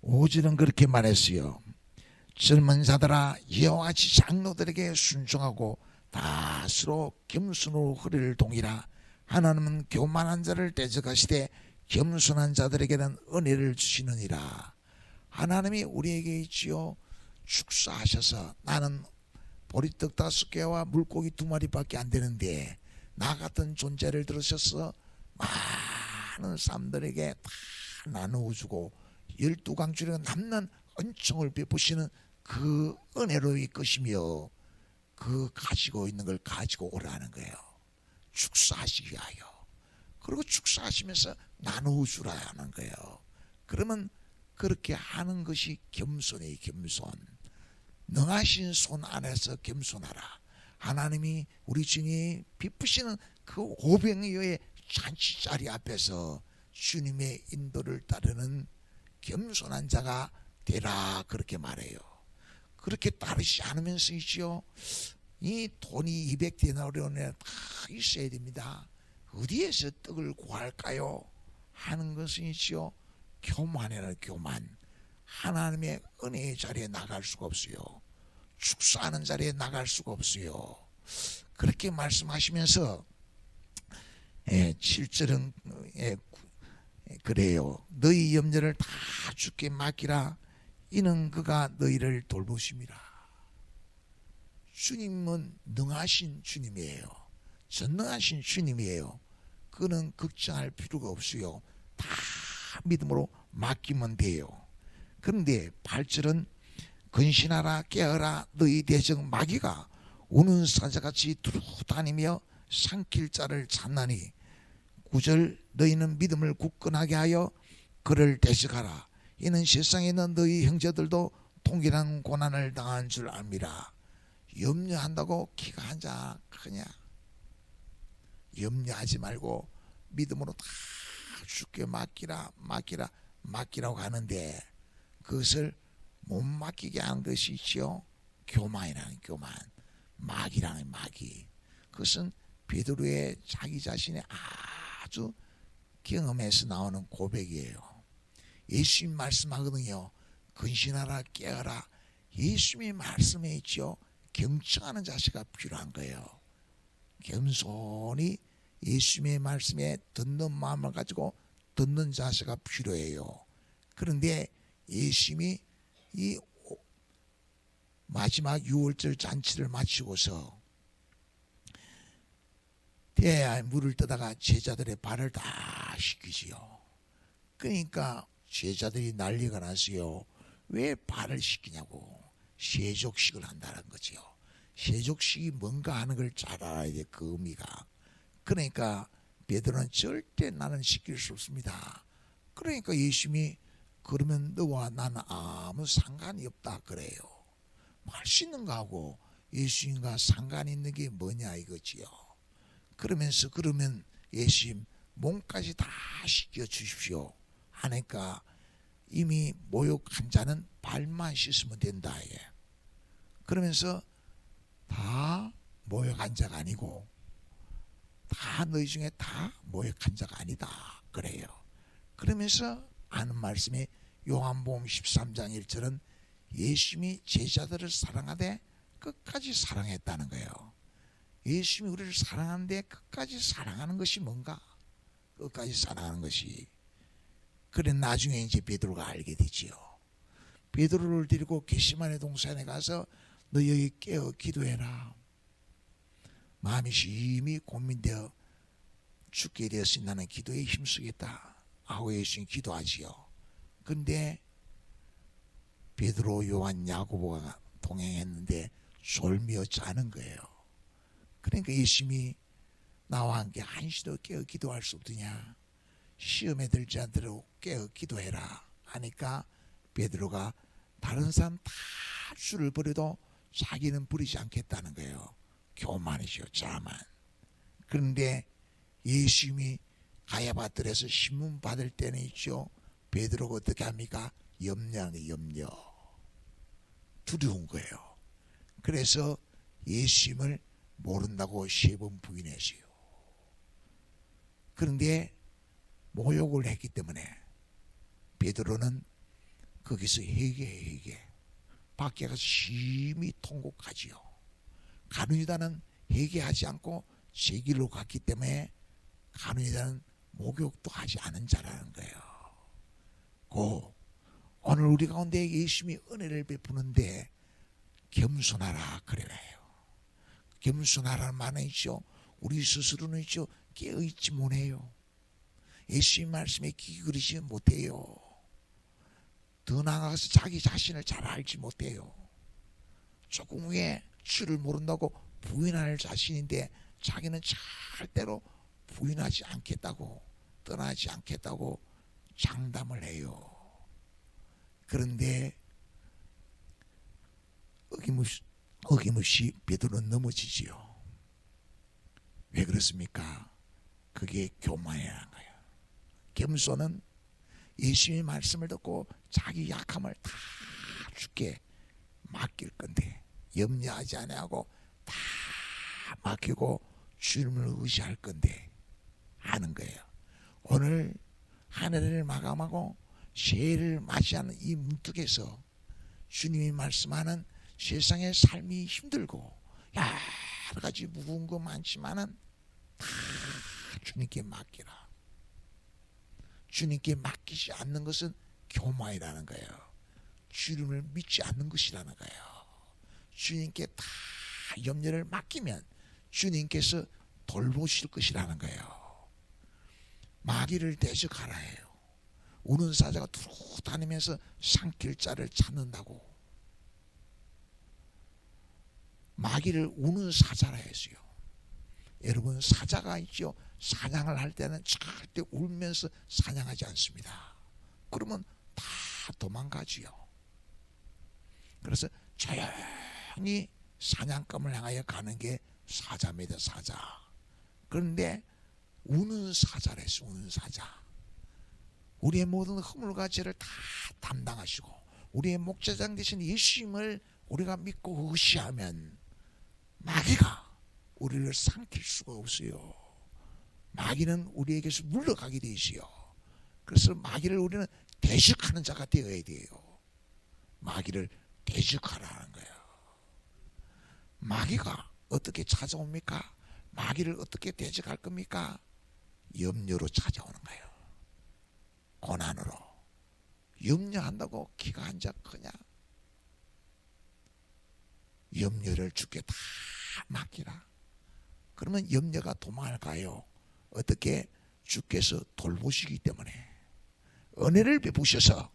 5절은 그렇게 말했어요. 젊은 자들아 여호와의 장로들에게 순종하고 다스로 겸손으로 허리를 동이라. 하나님은 교만한 자를 대적하시되 겸손한 자들에게는 은혜를 주시느니라. 하나님이 우리에게 있지요. 축사하셔서 나는 보리떡 5개와 물고기 2마리밖에 안 되는데 나 같은 존재를 들으셔서 많은 사람들에게 다 나누어주고 12강줄에 남는 은총을 베푸시는 그 은혜로의 것이며 그 가지고 있는 걸 가지고 오라는 거예요. 축사하시기 위하여. 그리고 축사하시면서 나누어주라 하는 거예요. 그러면 그렇게 하는 것이 겸손이에요. 겸손. 능하신 손 안에서 겸손하라. 하나님이 우리 주님이 베푸시는 그 500여의 잔치자리 앞에서 주님의 인도를 따르는 겸손한 자가 되라 그렇게 말해요. 그렇게 따르지 않으면서 있지요. 이 돈이 200데나리온에 다 있어야 됩니다. 어디에서 떡을 구할까요? 하는 것은 있지요. 교만이라 교만. 하나님의 은혜의 자리에 나갈 수가 없어요. 축사하는 자리에 나갈 수가 없어요. 그렇게 말씀하시면서 7절은 그래요. 너희 염려를 다 주께 맡기라. 이는 그가 너희를 돌보심이라. 주님은 능하신 주님이에요. 전능하신 주님이에요. 그는 걱정할 필요가 없어요. 다 믿음으로 맡기면 돼요. 그런데 8절은 근신하라 깨어라 너희 대적 마귀가 우는 사자같이 두루 다니며 삼킬 자를 찾나니. 9절 너희는 믿음을 굳건하게 하여 그를 대적하라. 이는 세상에 있는 너희 형제들도 동일한 고난을 당한 줄 압니다. 염려한다고 기가 한자 크냐? 염려하지 말고 믿음으로 다 주께 맡기라고 하는데 그것을 못 맡기게 한 것이 있죠. 교만이라는 교만, 마귀라는 마귀. 그것은 베드로의 자기 자신의 아주 경험에서 나오는 고백이에요. 예수님 말씀하거든요. 근신하라 깨어라. 예수님의 말씀에 있죠. 경청하는 자세가 필요한 거예요. 겸손히 예수님의 말씀에 듣는 마음을 가지고 듣는 자세가 필요해요. 그런데 예수님이 이 마지막 6월절 잔치를 마치고서 대야에 물을 떠다가 제자들의 발을 다 씻기지요. 그러니까 제자들이 난리가 났어요. 왜 발을 씻기냐고. 세족식을 한다는 거지요. 세족식이 뭔가 하는 걸 잘 알아야 돼. 그 의미가. 그러니까 베드로는 절대 나는 씻길 수 없습니다. 그러니까 예수님이 그러면 너와 나는 아무 상관이 없다 그래요. 말 씻는 거하고 예수님과 상관이 있는 게 뭐냐 이거지요. 그러면서 그러면 예수님 몸까지 다 씻겨 주십시오 하니까 이미 모욕한 자는 발만 씻으면 된다. 그러면서 다 모욕한 자가 아니고 다 너희 중에 다 모욕한 자가 아니다 그래요. 그러면서 하는 말씀이 요한복음 13장 1절은 예수님이 제자들을 사랑하되 끝까지 사랑했다는 거예요. 예수님이 우리를 사랑하는데 끝까지 사랑하는 것이 뭔가? 끝까지 사랑하는 것이. 그래 나중에 이제 베드로가 알게 되지요. 베드로를 데리고 겟세마네 동산에 가서 너 여기 깨어 기도해라. 마음이 심히 고민되어 죽게 되었으니 나는 기도에 힘쓰겠다 하고 예수님 기도하지요. 근데 베드로, 요한, 야고보가 동행했는데 졸미어 자는 거예요. 그러니까 예수님이 나와 함께 한시도 깨어 기도할 수 없느냐. 시험에 들지 않도록 깨어 기도해라 하니까 베드로가 다른 사람 다 술을 버려도 자기는 버리지 않겠다는 거예요. 교만이죠. 자만. 그런데 예수님이 가야바들에서 신문 받을 때는 있죠. 베드로가 어떻게 합니까? 염려하는 염려. 두려운 거예요. 그래서 예수님을 모른다고 3번 부인했어요. 그런데 모욕을 했기 때문에 베드로는 거기서 회개. 밖에 가서 심히 통곡하지요. 가룟 유다는 회개하지 않고 제 길로 갔기 때문에 가룟 유다는 목욕도 하지 않은 자라는 거예요. 오늘 우리 가운데 예수님이 은혜를 베푸는데 겸손하라 그래요. 겸손하라는 말은 있죠. 우리 스스로는 있죠. 깨어있지 못해요. 예수님 말씀에 귀 기울이지 못해요. 더 나아가서 자기 자신을 잘 알지 못해요. 조금 위에 줄을 모른다고 부인할 자신인데 자기는 절대로 부인하지 않겠다고, 떠나지 않겠다고 장담을 해요. 그런데 어김없이 베드로는 넘어지지요. 왜 그렇습니까? 그게 교만이라는 거예요. 겸손은 예수님의 말씀을 듣고 자기 약함을 다 주께 맡길 건데 염려하지 아니하고 다 맡기고 주님을 의지할 건데 하는 거예요. 오늘 한 해를 마감하고 새해를 맞이하는 이 문턱에서 주님이 말씀하는 세상의 삶이 힘들고 여러 가지 무거운 거 많지만은 다 주님께 맡기라. 주님께 맡기지 않는 것은 교만이라는 거예요. 주님을 믿지 않는 것이라는 거예요. 주님께 다 염려를 맡기면 주님께서 돌보실 것이라는 거예요. 마귀를 대적하라 해요. 우는 사자가 두루 다니면서 삼킬 자를 찾는다고. 마귀를 우는 사자라 했어요. 여러분, 사자가 있죠. 사냥을 할 때는 절대 울면서 사냥하지 않습니다. 그러면 다 도망가지요. 그래서 조용히 사냥감을 향하여 가는 게 사자입니다. 사자. 그런데 우는 사자라 했어. 우는 사자. 우리의 모든 허물과 죄를 다 담당하시고 우리의 목자장 되신 예수님을 우리가 믿고 의시하면 마귀가 우리를 삼킬 수가 없어요. 마귀는 우리에게서 물러가게 되지요. 그래서 마귀를 우리는 대적하는 자가 되어야 돼요. 마귀를 대적하라는 거예요. 마귀가 어떻게 찾아옵니까? 마귀를 어떻게 대적할 겁니까? 염려로 찾아오는 거예요. 고난으로. 염려한다고 기가 한자 크냐? 염려를 주께 다 맡기라. 그러면 염려가 도망을 가요. 어떻게? 주께서 돌보시기 때문에. 은혜를 베푸셔서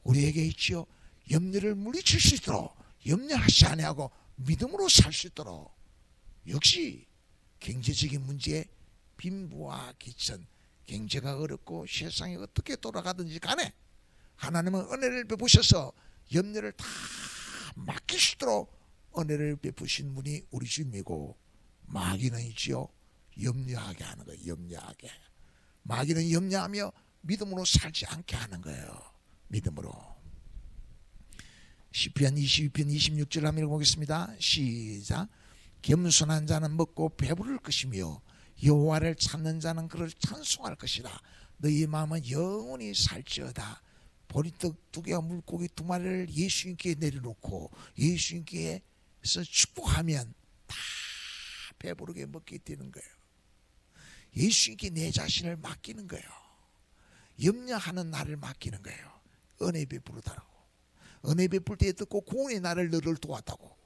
우리에게 있지요. 염려를 물리칠 수 있도록 염려하지 아니하고 믿음으로 살 수 있도록. 역시 경제적인 문제, 빈부와 기천, 경제가 어렵고 세상이 어떻게 돌아가든지 간에 하나님은 은혜를 베푸셔서 염려를 다 맡길 수 있도록 은혜를 베푸신 분이 우리 주님이고, 마귀는 있지요. 염려하게 하는 거예요. 염려하게. 마귀는 염려하며 믿음으로 살지 않게 하는 거예요. 믿음으로. 시편 22편 26절 한번 읽어보겠습니다. 시작. 겸손한 자는 먹고 배부를 것이며 여호와를 찾는 자는 그를 찬송할 것이라. 너희 마음은 영원히 살지어다. 보리떡 2개와 물고기 2마리를 예수님께 내려놓고 예수님께서 축복하면 다 배부르게 먹게 되는 거예요. 예수님께 내 자신을 맡기는 거예요. 염려하는 나를 맡기는 거예요. 은혜 베푸르다라고. 은혜 베풀 때 듣고 구원의 나를 너를 도왔다고.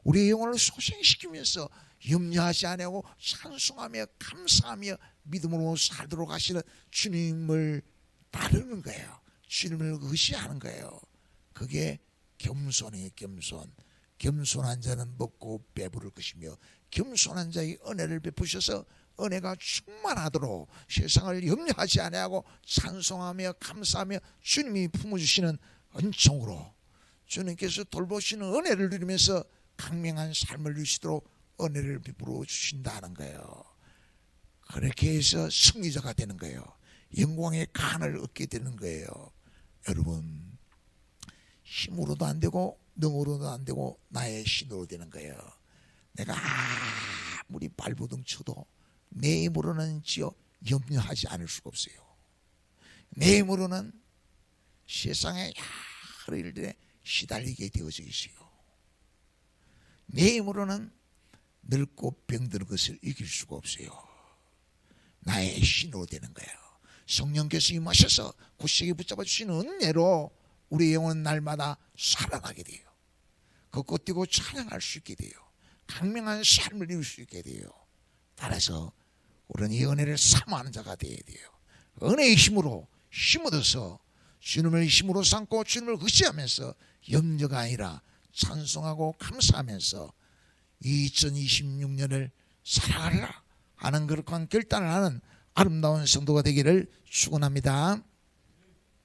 우리의 영혼을 소생시키면서 염려하지 아니하고 찬송하며 감사하며 믿음으로 살도록 하시는 주님을 따르는 거예요. 주님을 의지하는 거예요. 그게 겸손이에요. 겸손. 겸손한 자는 먹고 배부를 것이며 겸손한 자의 은혜를 베푸셔서 은혜가 충만하도록 세상을 염려하지 아니하고 찬송하며 감사하며 주님이 품어주시는 은총으로 주님께서 돌보시는 은혜를 누리면서 강명한 삶을 누리시도록 은혜를 베풀어 주신다는 거예요. 그렇게 해서 승리자가 되는 거예요. 영광의 간을 얻게 되는 거예요. 여러분, 힘으로도 안 되고 능으로도 안 되고 나의 신으로 되는 거예요. 내가 아무리 발버둥 쳐도 내 힘으로는 염려하지 않을 수가 없어요. 내 힘으로는 세상의 여러 일들에 시달리게 되어져 있어요. 내 힘으로는 늙고 병드는 것을 이길 수가 없어요. 나의 신으로 되는 거예요. 성령께서 임하셔서 굳세게 붙잡아 주시는 은혜로 우리 영혼은 날마다 살아나게 돼요. 걷고 뛰고 찬양할 수 있게 돼요. 강명한 삶을 이룰 수 있게 돼요. 따라서 우리는 이 은혜를 사모하는 자가 되어야 돼요. 은혜의 힘으로 힘 얻어서 주님을 힘으로 삼고 주님을 의지하면서 염려가 아니라 찬송하고 감사하면서 2026년을 살아가라 하는 그런 결단을 하는 아름다운 성도가 되기를 축원합니다.